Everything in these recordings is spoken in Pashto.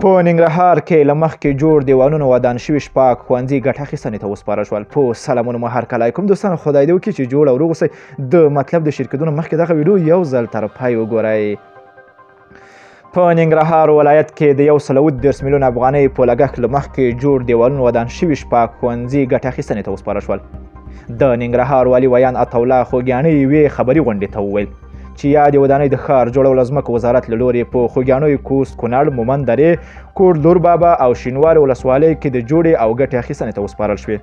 په ننګرهار کې له مخکې جوړ دیوالونه ودان شوي شپږ ښوونځي ګټه اخیستنې ته وسپارل شول. په سلامونه مو هرکلی کوم دوستانو، خدای دې وکړي چې جوړ او روغ اوسئ. د مطلب د شرکتونو مخکې دغه ویډیو یو ځل تر پای وګورئ. په ننګرهار ولایت کې د 130 میلیونه افغانۍ په لګښت له مخکې جوړ دیوالونه ودان شوي شپږ ښوونځي ګټه اخیستنې ته وسپارل شول. د ننګرهار والي ویان عطاالله خوږیاڼي یوې خبري غونډې ته وویل چې یادې ودانۍ د ښار جوړولو ځمکو وزارت له لورې په خوږیاڼیو، کوست، کونړ، مومند درې، کوټ لور بابا او شینواري ولسوالیو کې د جوړې او ګټې اخیستنې ته وسپارل شوې.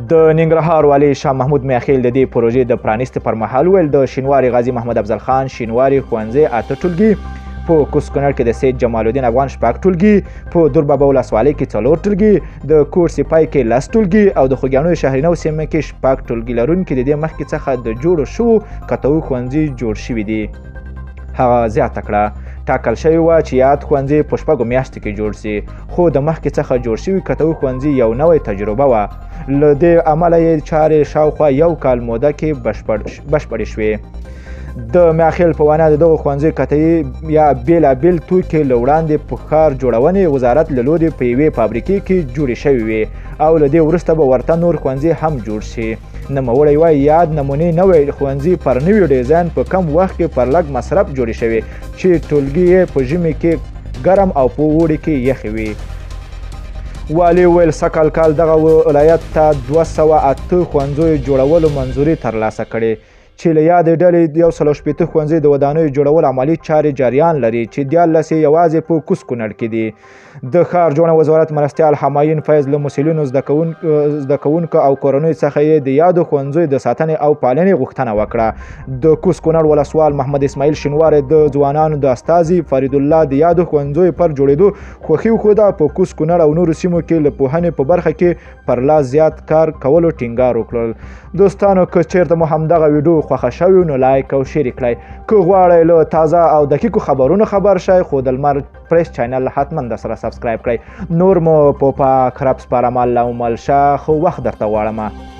د ننګرهار والي شاه محمود میاخیل د دې پروژې د پرانیستې پر مهال ویل د شینواري غازي محمد افضل خان شینواري ښوونځی 8 ټولګي، په کوست کونړ کې د سید جمال الدین افغان 6 ټولګي، په دور بابا ولسوالۍ کې 4 ټولګي، د کوټ سپای کې 10 ټولګي او د خوږیاڼیو شهري نو سیمه کې 6 ټولګي لرونکي د دې مخکې څخه د جوړو شوو قطعو ښوونځي جوړ شوي دي. هغه زیاته کړه ټاکل شوې وه چې یاد ښوونځي په 6 میاشتو کې جوړ سي، خو د مخکې څخه جوړ شوي قطعو ښوونځي یو نوې تجربه وه. له دې امله یې چارې شاوخوا یو کال موده کې بشپړې شوې. د میاخیل په وینا د دغو ښوونځیو قطعې یا بېلابېل توکي له وړاندې په ښار جوړونې وزارت له لورې په یوې فابریکې کې جوړې شوې وې او له دې وروسته به ورته نور ښوونځي هم جوړ شي. نوموړی وایي یاد نمونې نوی ښوونځي پر نوي ډیزاین په کم وخت کې پر لږ مصرف جوړې شوې چې ټولګي یې په ژمي کې ګرم او په اوړي کې یخې وي. والي ویل سږ کال دغه ولایت ته 208 ښوونځیو جوړولو منظوري ترلاسه کړې چې له یادې ډلې 160 ښوونځي د ودانیو جوړول عملي چارې جریان لري چې 14 یې یوازې په کوست کونړ کې دي. د ښار جوړونې وزارت مرستیال حماین فیض له مسؤلینو، زده کوونکو او کورنیو څخه یې د یادو ښوونځیو د ساتنې او پالنې غوښتنه وکړه. د کوست کونړ ولسوال محمد اسماعیل شینواری د ځوانانو د استازي فرید الله د یادو ښوونځیو پر جوړېدو خوښي وښوده. په کوست کونړ او نورو سیمو کې له پوهنې په برخه کې پر لا زیات کار کولو ټینګار وکړل. دوستانو، که چیرته مو همدغه ویډیو خوښه شوي نو لایک او شیر کړئ. که غواړئ له تازه او دقیقو خبرونو خبر شئ خو د لمر پریس چینل حتما در سره سبسکرایب کړئ. نور مو په پاک رب سپارم، الله مو مل شه، خو وخت درته غواړم.